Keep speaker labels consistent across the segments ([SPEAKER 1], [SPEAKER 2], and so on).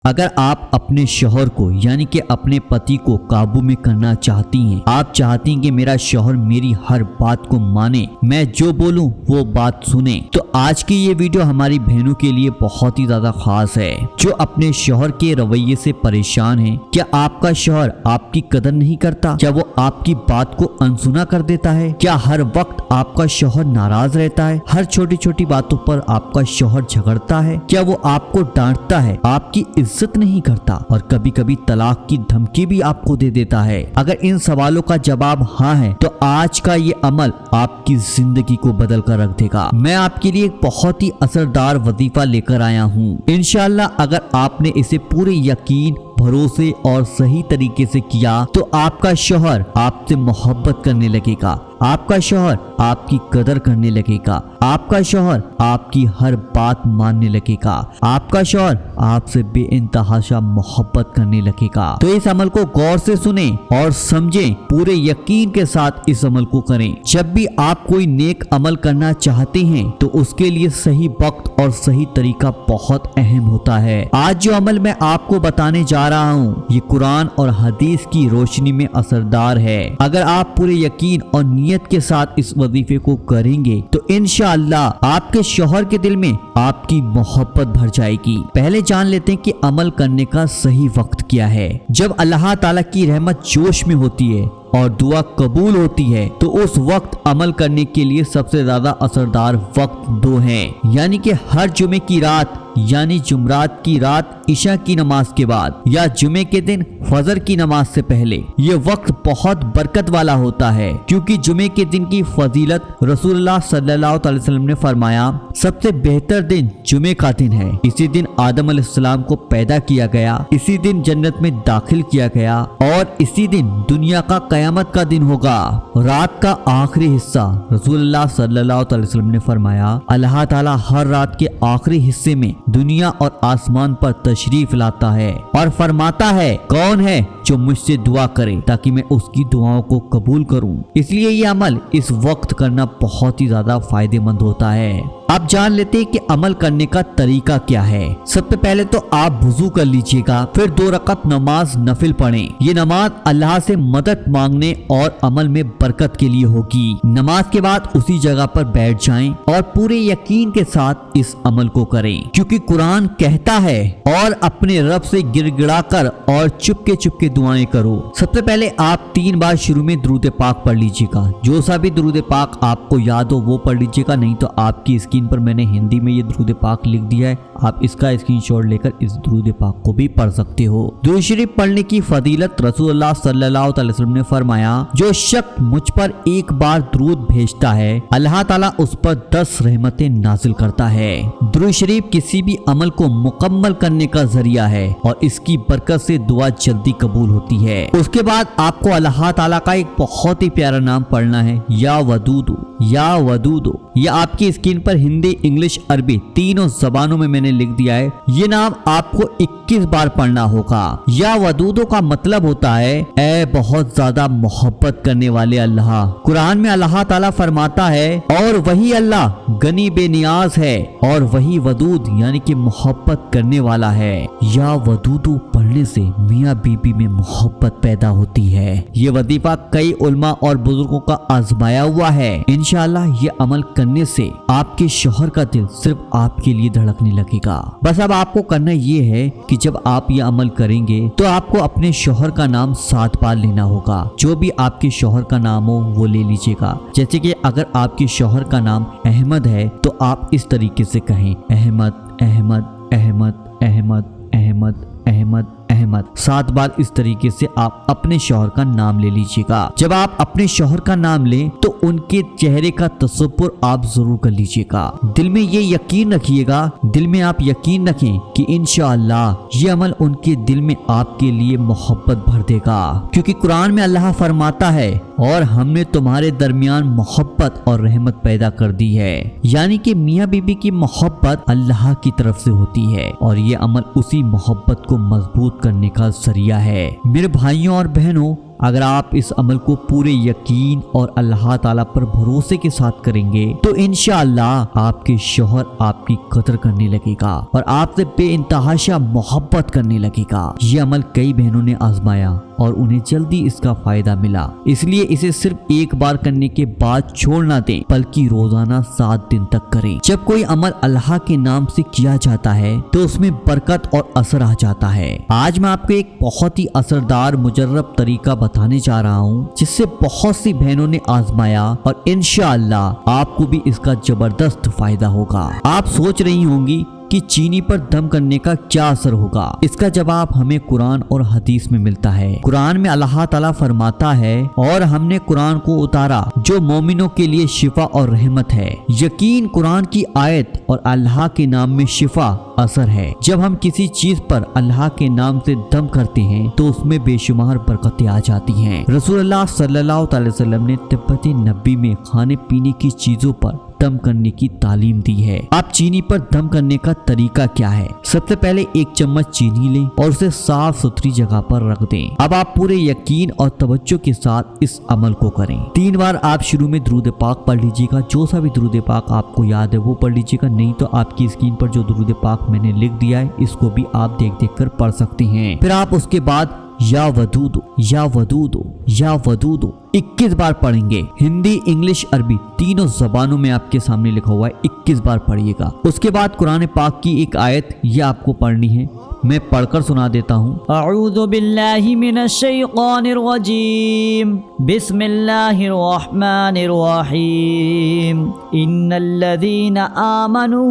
[SPEAKER 1] اگر آپ اپنے شوہر کو یعنی کہ اپنے پتی کو قابو میں کرنا چاہتی ہیں، آپ چاہتی ہیں کہ میرا شوہر میری ہر بات کو مانے، میں جو بولوں وہ بات سنے، تو آج کی یہ ویڈیو ہماری بہنوں کے لیے بہت ہی زیادہ خاص ہے جو اپنے شوہر کے رویے سے پریشان ہیں۔ کیا آپ کا شوہر آپ کی قدر نہیں کرتا؟ کیا وہ آپ کی بات کو انسنا کر دیتا ہے؟ کیا ہر وقت آپ کا شوہر ناراض رہتا ہے؟ ہر چھوٹی چھوٹی باتوں پر آپ کا شوہر جھگڑتا ہے؟ کیا وہ آپ کو ڈانٹتا ہے، آپ کی عزت نہیں کرتا اور کبھی کبھی طلاق کی دھمکی بھی آپ کو دے دیتا ہے؟ اگر ان سوالوں کا جواب ہاں ہے تو آج کا یہ عمل آپ کی زندگی کو بدل کر رکھ دے گا۔ میں آپ کے لیے ایک بہت ہی اثردار وظیفہ لے کر آیا ہوں۔ انشاءاللہ اگر آپ نے اسے پورے یقین، بھروسے اور صحیح طریقے سے کیا تو آپ کا شوہر آپ سے محبت کرنے لگے گا، آپ کا شوہر آپ کی قدر کرنے لگے گا، آپ کا شوہر آپ کی ہر بات ماننے لگے گا، آپ کا شوہر آپ سے بے انتہا محبت کرنے لگے گا۔ تو اس عمل کو غور سے سنیں اور سمجھیں، پورے یقین کے ساتھ اس عمل کو کریں۔ جب بھی آپ کوئی نیک عمل کرنا چاہتے ہیں تو اس کے لیے صحیح وقت اور صحیح طریقہ بہت اہم ہوتا ہے۔ آج جو عمل میں آپ کو بتانے جا رہا ہوں یہ قرآن اور حدیث کی روشنی میں اثردار ہے۔ اگر آپ پورے یقین اور نیت کے ساتھ اس وظیفے کو کریں گے تو انشاءاللہ آپ کے شوہر کے دل میں آپ کی محبت بھر جائے گی۔ پہلے جان لیتے ہیں کہ عمل کرنے کا صحیح وقت کیا ہے۔ جب اللہ تعالیٰ کی رحمت جوش میں ہوتی ہے اور دعا قبول ہوتی ہے تو اس وقت عمل کرنے کے لیے سب سے زیادہ اثردار وقت دو ہیں، یعنی کہ ہر جمعے کی رات یعنی جمعرات کی رات عشاء کی نماز کے بعد یا جمعے کے دن فجر کی نماز سے پہلے۔ یہ وقت بہت برکت والا ہوتا ہے کیونکہ جمعے کے دن کی فضیلت رسول اللہ صلی اللہ علیہ وسلم نے فرمایا سب سے بہتر دن جمعے کا دن ہے۔ اسی دن آدم علیہ السلام کو پیدا کیا گیا، اسی دن جنت میں داخل کیا گیا اور اسی دن دنیا کا قیامت کا دن ہوگا۔ رات کا آخری حصہ رسول اللہ صلی اللہ علیہ وسلم نے فرمایا اللہ تعالیٰ ہر رات کے آخری حصے میں دنیا اور آسمان پر تشریف لاتا ہے اور فرماتا ہے کون ہے جو مجھ سے دعا کرے تاکہ میں اس کی دعاؤں کو قبول کروں۔ اس لیے یہ عمل اس وقت کرنا بہت ہی زیادہ فائدہ مند ہوتا ہے۔ اب جان لیتے ہیں کہ عمل کرنے کا طریقہ کیا ہے۔ سب سے پہلے تو آپ وضو کر لیجئے گا، پھر 2 رکعت نماز نفل پڑھیں۔ یہ نماز اللہ سے مدد مانگنے اور عمل میں برکت کے لیے ہوگی۔ نماز کے بعد اسی جگہ پر بیٹھ جائیں اور پورے یقین کے ساتھ اس عمل کو کریں کیونکہ قرآن کہتا ہے اور اپنے رب سے گڑ گڑا کر اور چپ کے دعائیں کرو۔ سب سے پہلے آپ 3 بار شروع میں درود پاک پڑھ لیجئے گا، جو سا بھی درود پاک آپ کو یاد ہو وہ پڑھ لیجئے گا، نہیں تو آپ کی اسکرین پر میں نے ہندی میں یہ درود پاک لکھ دیا ہے، آپ اس کا اسکرین شاٹ لے کر اس درود پاک کو بھی پڑھ سکتے ہو۔ درود شریف پڑھنے کی فضیلت رسول اللہ صلی اللہ علیہ وسلم نے فرمایا جو شخص مجھ پر ایک بار درود بھیجتا ہے اللہ تعالیٰ اس پر 10 رحمتیں نازل کرتا ہے۔ درود شریف کسی بھی عمل کو مکمل کرنے کا ذریعہ ہے اور اس کی برکت سے دعا جلدی قبول ہوتی ہے۔ اس کے بعد آپ کو اللہ تعالیٰ کا ایک بہت ہی پیارا نام پڑھنا ہے، یا ودودو یا ودودو۔ یہ آپ کی اسکرین پر ہندی، انگلش، عربی تینوں زبانوں میں نے لکھ دیا ہے۔ یہ نام آپ کو 21 بار پڑھنا ہوگا۔ یا ودودو کا مطلب ہوتا ہے اے بہت زیادہ محبت کرنے والے اللہ۔ قرآن میں اللہ تعالیٰ فرماتا ہے اور وہی اللہ غنی بے نیاز ہے اور وہی ودود یعنی کہ محبت کرنے والا ہے۔ یا ودودو پڑھنے سے میاں بیوی میں محبت پیدا ہوتی ہے۔ یہ وظیفہ کئی علماء اور بزرگوں کا آزمایا ہوا ہے۔ انشاءاللہ یہ عمل کرنے سے آپ کے شوہر کا دل صرف آپ کے لیے دھڑکنے لگے گا۔ بس اب آپ کو کرنا یہ ہے کہ جب آپ یہ عمل کریں گے تو آپ کو اپنے شوہر کا نام 7 بار لینا ہوگا، جو بھی آپ کے شوہر کا نام ہو وہ لے لیجئے گا۔ جیسے کہ اگر آپ کے شوہر کا نام احمد ہے تو آپ اس طریقے سے کہیں احمد احمد احمد احمد احمد احمد احمد 7 بار اس طریقے سے آپ اپنے شوہر کا نام لے لیجئے گا۔ جب آپ اپنے شوہر کا نام لیں تو ان کے چہرے کا تصور آپ ضرور کر لیجئے گا۔ دل میں یہ یقین رکھیے گا، دل میں آپ یقین رکھیں کہ انشاءاللہ یہ عمل ان کے دل میں آپ کے لیے محبت بھر دے گا، کیونکہ قرآن میں اللہ فرماتا ہے اور ہم نے تمہارے درمیان محبت اور رحمت پیدا کر دی ہے، یعنی کہ میاں بیوی کی محبت اللہ کی طرف سے ہوتی ہے اور یہ عمل اسی محبت کو مضبوط کرنے کا ذریعہ ہے۔ میرے بھائیوں اور بہنوں، اگر آپ اس عمل کو پورے یقین اور اللہ تعالیٰ پر بھروسے کے ساتھ کریں گے تو انشاءاللہ آپ کے شوہر آپ کی قدر کرنے لگے گا اور آپ سے بے انتہا محبت کرنے لگے گا۔ یہ عمل کئی بہنوں نے آزمایا اور انہیں جلدی اس کا فائدہ ملا، اس لیے اسے صرف ایک بار کرنے کے بعد چھوڑ نہ دیں بلکہ روزانہ 7 دن تک کریں۔ جب کوئی عمل اللہ کے نام سے کیا جاتا ہے تو اس میں برکت اور اثر آ جاتا ہے۔ آج میں آپ کو ایک بہت ہی اثردار مجرب طریقہ بتانے جا رہا ہوں جس سے بہت سی بہنوں نے آزمایا اور انشاءاللہ آپ کو بھی اس کا زبردست فائدہ ہوگا۔ آپ سوچ رہی ہوں گی کہ چینی پر دم کرنے کا کیا اثر ہوگا؟ اس کا جواب ہمیں قرآن اور حدیث میں ملتا ہے۔ قرآن میں اللہ تعالیٰ فرماتا ہے اور ہم نے قرآن کو اتارا جو مومنوں کے لیے شفا اور رحمت ہے۔ یقین قرآن کی آیت اور اللہ کے نام میں شفا اثر ہے۔ جب ہم کسی چیز پر اللہ کے نام سے دم کرتے ہیں تو اس میں بے شمار برکتیں آ جاتی ہیں۔ رسول اللہ صلی اللہ علیہ وسلم نے طب نبوی میں کھانے پینے کی چیزوں پر دم کرنے کی تعلیم دی ہے۔ آپ چینی پر دم کرنے کا طریقہ کیا ہے؟ سب سے پہلے 1 چمچ چینی لیں اور اسے صاف ستھری جگہ پر رکھ دیں۔ اب آپ پورے یقین اور توجہ کے ساتھ اس عمل کو کریں۔ 3 بار آپ شروع میں درود پاک پڑھ لیجیے گا، جو سا بھی درود پاک آپ کو یاد ہے وہ پڑھ لیجیے گا، نہیں تو آپ کی اسکرین پر جو درود پاک میں نے لکھ دیا ہے اس کو بھی آپ دیکھ کر پڑھ سکتے ہیں۔ پھر آپ اس کے بعد یا ودود یا ودود یا ودود 21 بار پڑھیں گے۔ ہندی، انگلش، عربی تینوں زبانوں میں آپ کے سامنے لکھا ہوا ہے، 21 بار پڑھیے گا۔ اس کے بعد قرآن پاک کی ایک آیت یہ آپ کو پڑھنی ہے، میں پڑھ کر سنا دیتا ہوں۔
[SPEAKER 2] اعوذ باللہ من الشیطان الرجیم، بسم اللہ الرحمن الرحیم، ان الذین آمنوا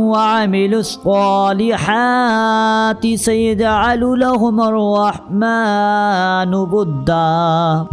[SPEAKER 2] وعملوا الصالحات سیجعل لهم الرحمن ودا۔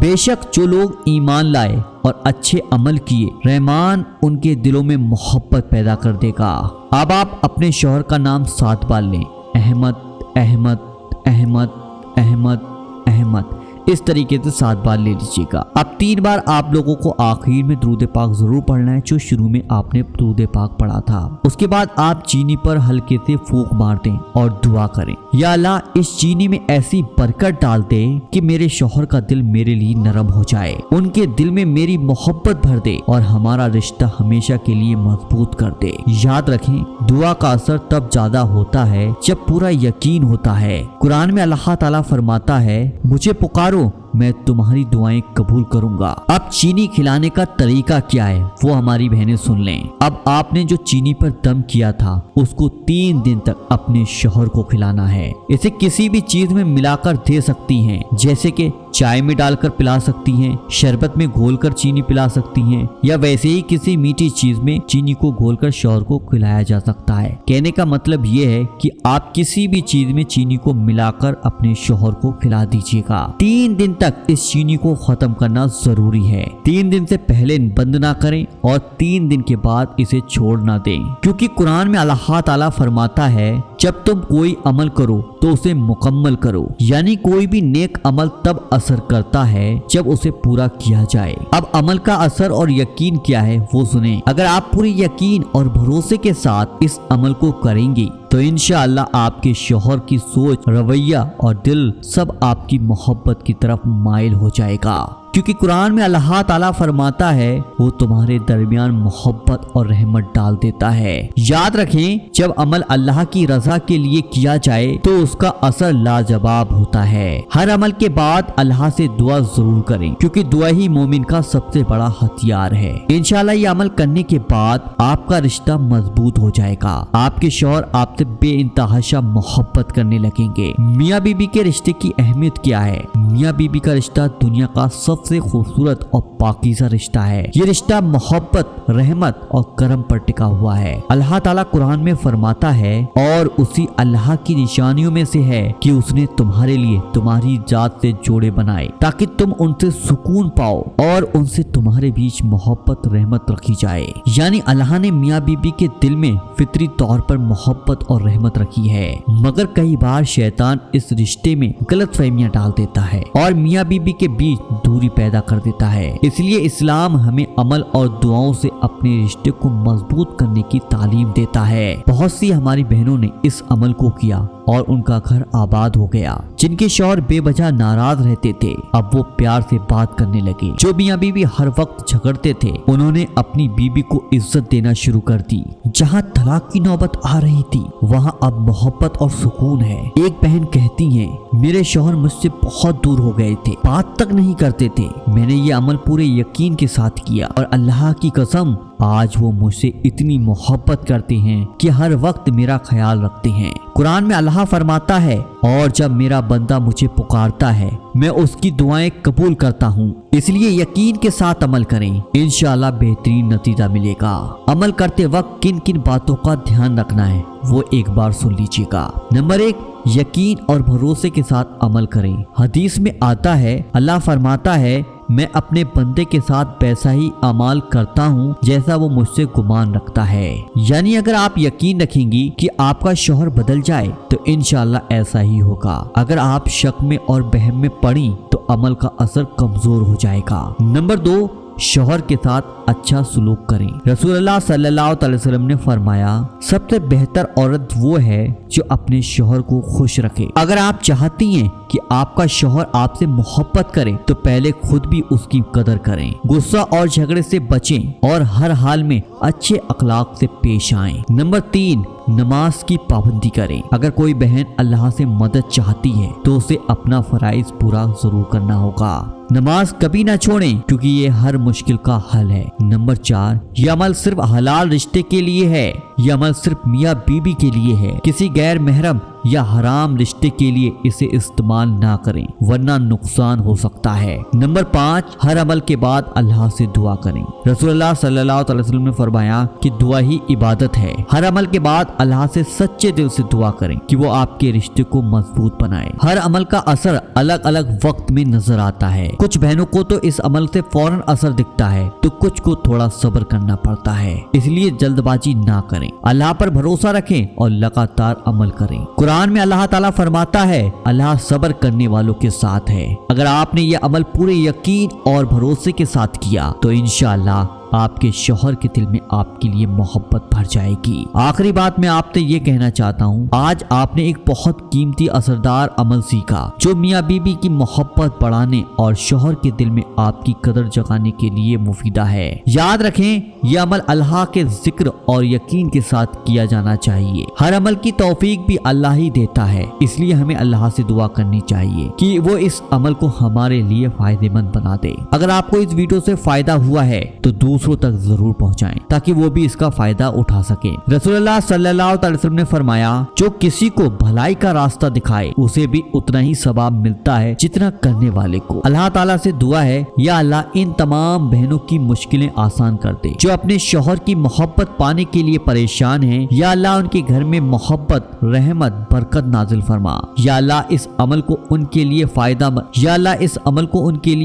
[SPEAKER 1] بے شک جو لوگ ایمان لائے اور اچھے عمل کیے، رحمان ان کے دلوں میں محبت پیدا کر دے گا۔ اب آپ اپنے شوہر کا نام 7 بار لیں، احمد احمد احمد احمد احمد، اس طریقے سے 7 بار لے لیجیے گا۔ اب 3 بار آپ لوگوں کو آخر میں درود پاک ضرور پڑھنا ہے جو شروع میں آپ نے درود پاک پڑھا تھا۔ اس کے بعد آپ چینی پر ہلکے سے پھونک مار دیں اور دعا کریں، یا اللہ اس چینی میں ایسی برکت ڈال دے کہ میرے شوہر کا دل میرے لیے نرم ہو جائے، ان کے دل میں میری محبت بھر دے اور ہمارا رشتہ ہمیشہ کے لیے مضبوط کر دے۔ یاد رکھیں دعا کا اثر تب زیادہ ہوتا ہے جب پورا یقین ہوتا ہے۔ قرآن میں اللہ تعالیٰ فرماتا ہے مجھے پکارو میں تمہاری دعائیں قبول کروں گا۔ اب چینی کھلانے کا طریقہ کیا ہے وہ ہماری بہنیں سن لیں۔ اب آپ نے جو چینی پر دم کیا تھا اس کو 3 دن تک اپنے شوہر کو کھلانا ہے۔ اسے کسی بھی چیز میں ملا کر دے سکتی ہیں، جیسے کہ چائے میں ڈال کر پلا سکتی ہیں، شربت میں گھول کر چینی پلا سکتی ہیں، یا ویسے ہی کسی میٹھی چیز میں چینی کو گھول کر شوہر کو کھلایا جا سکتا ہے۔ کہنے کا مطلب یہ ہے کہ آپ کسی بھی چیز میں چینی کو ملا کر اپنے شوہر کو کھلا دیجیے گا۔ 3 دن تک اس چینی کو ختم کرنا ضروری ہے۔ 3 دن سے پہلے بند نہ کریں اور 3 دن کے بعد اسے چھوڑ نہ دیں، کیونکہ قرآن میں اللہ تعالیٰ فرماتا ہے جب تم کوئی عمل کرو تو اسے مکمل کرو، یعنی کوئی بھی نیک عمل تب اثر کرتا ہے جب اسے پورا کیا جائے۔ اب عمل کا اثر اور یقین کیا ہے وہ سنیں۔ اگر آپ پورے یقین اور بھروسے کے ساتھ اس عمل کو کریں گی تو انشاءاللہ آپ کے شوہر کی سوچ، رویہ اور دل سب آپ کی محبت کی طرف مائل ہو جائے گا، کیونکہ قرآن میں اللہ تعالیٰ فرماتا ہے وہ تمہارے درمیان محبت اور رحمت ڈال دیتا ہے۔ یاد رکھیں جب عمل اللہ کی رضا کے لیے کیا جائے تو اس کا اثر لاجواب ہوتا ہے۔ ہر عمل کے بعد اللہ سے دعا ضرور کریں، کیونکہ دعا ہی مومن کا سب سے بڑا ہتھیار ہے۔ انشاءاللہ یہ عمل کرنے کے بعد آپ کا رشتہ مضبوط ہو جائے گا، آپ کے شوہر آپ سے بے انتہا محبت کرنے لگیں گے۔ میاں بیوی کے رشتے کی اہمیت کیا ہے؟ میاں بیوی کا رشتہ دنیا کا سب سے خوبصورت اور پاکیزہ رشتہ ہے۔ یہ رشتہ محبت، رحمت اور کرم پر ٹکا ہوا ہے۔ اللہ تعالیٰ قرآن میں فرماتا ہے اور اسی اللہ کی نشانیوں میں سے ہے کہ اس نے تمہارے لیے تمہاری ذات سے جوڑے بنائے تاکہ تم ان سے سکون پاؤ اور ان سے تمہارے بیچ محبت، رحمت رکھی جائے۔ یعنی اللہ نے میاں بیوی کے دل میں فطری طور پر محبت اور رحمت رکھی ہے، مگر کئی بار شیطان اس رشتے میں غلط فہمیاں ڈال دیتا ہے اور میاں بیوی کے بیچ دوری پیدا کر دیتا ہے۔ اس لیے اسلام ہمیں عمل اور دعاؤں سے اپنے رشتے کو مضبوط کرنے کی تعلیم دیتا ہے۔ بہت سی ہماری بہنوں نے اس عمل کو کیا اور ان کا گھر آباد ہو گیا۔ جن کے شوہر بے وجہ ناراض رہتے تھے اب وہ پیار سے بات کرنے لگے۔ جو میاں بیوی ہر وقت جھگڑتے تھے انہوں نے اپنی بیوی کو عزت دینا شروع کر دی۔ جہاں طلاق کی نوبت آ رہی تھی وہاں اب محبت اور سکون ہے۔ ایک بہن کہتی ہیں میرے شوہر مجھ سے بہت دور ہو گئے تھے، بات تک نہیں کرتے تھے، میں نے یہ عمل پورے یقین کے ساتھ کیا اور اللہ کی قسم آج وہ مجھ سے اتنی محبت کرتے ہیں کہ ہر وقت میرا خیال رکھتے ہیں۔ قرآن میں اللہ فرماتا ہے اور جب میرا بندہ مجھے پکارتا ہے میں اس کی دعائیں قبول کرتا ہوں، اس لیے یقین کے ساتھ عمل کریں، انشاءاللہ بہترین نتیجہ ملے گا۔ عمل کرتے وقت کن کن باتوں کا دھیان رکھنا ہے وہ ایک بار سن لیجیے گا۔ نمبر 1، یقین اور بھروسے کے ساتھ عمل کریں۔ حدیث میں آتا ہے اللہ فرماتا ہے میں اپنے بندے کے ساتھ ویسا ہی اعمال کرتا ہوں جیسا وہ مجھ سے گمان رکھتا ہے، یعنی اگر آپ یقین رکھیں گی کہ آپ کا شوہر بدل جائے تو انشاءاللہ ایسا ہی ہوگا۔ اگر آپ شک میں اور وہم میں پڑیں تو عمل کا اثر کمزور ہو جائے گا۔ نمبر 2، شوہر کے ساتھ اچھا سلوک کریں۔ رسول اللہ صلی اللہ علیہ وسلم نے فرمایا سب سے بہتر عورت وہ ہے جو اپنے شوہر کو خوش رکھے۔ اگر آپ چاہتی ہیں کہ آپ کا شوہر آپ سے محبت کرے تو پہلے خود بھی اس کی قدر کریں، غصہ اور جھگڑے سے بچیں اور ہر حال میں اچھے اخلاق سے پیش آئیں۔ نمبر 3، نماز کی پابندی کریں۔ اگر کوئی بہن اللہ سے مدد چاہتی ہے تو اسے اپنا فرائض پورا ضرور کرنا ہوگا۔ نماز کبھی نہ چھوڑیں کیونکہ یہ ہر مشکل کا حل ہے۔ نمبر 4، یہ عمل صرف حلال رشتے کے لیے ہے، یہ عمل صرف میاں بیوی کے لیے ہے، کسی غیر محرم یا حرام رشتے کے لیے اسے استعمال نہ کریں ورنہ نقصان ہو سکتا ہے۔ نمبر 5، ہر عمل کے بعد اللہ سے دعا کریں۔ رسول اللہ صلی اللہ علیہ وسلم نے فرمایا کہ دعا ہی عبادت ہے۔ ہر عمل کے بعد اللہ سے سچے دل سے دعا کریں کہ وہ آپ کے رشتے کو مضبوط بنائے۔ ہر عمل کا اثر الگ الگ وقت میں نظر آتا ہے، کچھ بہنوں کو تو اس عمل سے فوراً اثر دکھتا ہے تو کچھ کو تھوڑا صبر کرنا پڑتا ہے، اس لیے جلد بازی نہ کریں، اللہ پر بھروسہ رکھیں اور لگاتار عمل کریں۔ قرآن میں اللہ تعالیٰ فرماتا ہے اللہ صبر کرنے والوں کے ساتھ ہے۔ اگر آپ نے یہ عمل پورے یقین اور بھروسے کے ساتھ کیا تو انشاءاللہ آپ کے شوہر کے دل میں آپ کے لیے محبت بھر جائے گی۔ آخری بات میں آپ سے یہ کہنا چاہتا ہوں، آج آپ نے ایک بہت قیمتی اثردار عمل سیکھا جو میاں بیوی کی محبت بڑھانے اور شوہر کے دل میں آپ کی قدر جگانے کے لیے مفیدہ ہے۔ یاد رکھیں یہ عمل اللہ کے ذکر اور یقین کے ساتھ کیا جانا چاہیے۔ ہر عمل کی توفیق بھی اللہ ہی دیتا ہے، اس لیے ہمیں اللہ سے دعا کرنی چاہیے کہ وہ اس عمل کو ہمارے لیے فائدہ مند بنا دے۔ اگر آپ کو اس ویڈیو سے فائدہ ہوا ہے تو دوسروں تک ضرور پہنچائیں تاکہ وہ بھی اس کا فائدہ اٹھا سکیں۔ رسول اللہ صلی اللہ علیہ وسلم نے فرمایا جو کسی کو بھلائی کا راستہ دکھائے اسے بھی اتنا ہی ثواب ملتا ہے جتنا کرنے والے کو۔ اللہ تعالیٰ سے دعا ہے یا اللہ ان تمام بہنوں کی مشکلیں آسان کر دے جو اپنے شوہر کی محبت پانے کے لیے پریشان ہیں، یا اللہ ان کے گھر میں محبت، رحمت، برکت نازل فرما۔ یا اللہ اس عمل کو ان کے لیے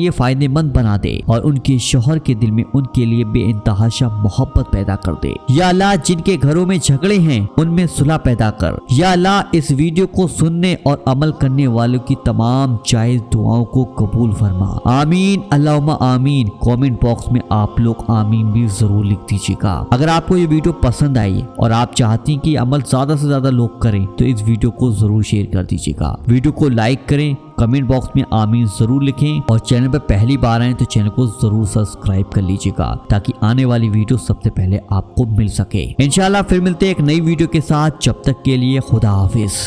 [SPEAKER 1] فائدہ مند بنا دے اور ان کے شوہر کے دل میں ان کے لیے بے انتہا محبت پیدا کر دے۔ یا اللہ جن کے گھروں میں جھگڑے ہیں ان میں صلح پیدا کر۔ یا اللہ اس ویڈیو کو سننے اور عمل کرنے والوں کی تمام جائز دعاؤں کو قبول فرما۔ آمین اللہم آمین۔ کامنٹ باکس میں آپ لوگ آمین بھی ضرور لکھ دیجیے گا۔ اگر آپ کو یہ ویڈیو پسند آئی اور آپ چاہتی ہیں کہ یہ عمل زیادہ سے زیادہ لوگ کریں تو اس ویڈیو کو ضرور شیئر کر دیجیے گا۔ ویڈیو کو لائک کریں، کمنٹ باکس میں آمین ضرور لکھیں اور چینل پر پہلی بار آئیں تو چینل کو ضرور سبسکرائب کر لیجیے گا تاکہ آنے والی ویڈیو سب سے پہلے آپ کو مل سکے۔ انشاءاللہ پھر ملتے ہیں ایک نئی ویڈیو کے ساتھ، جب تک کے لیے خدا حافظ۔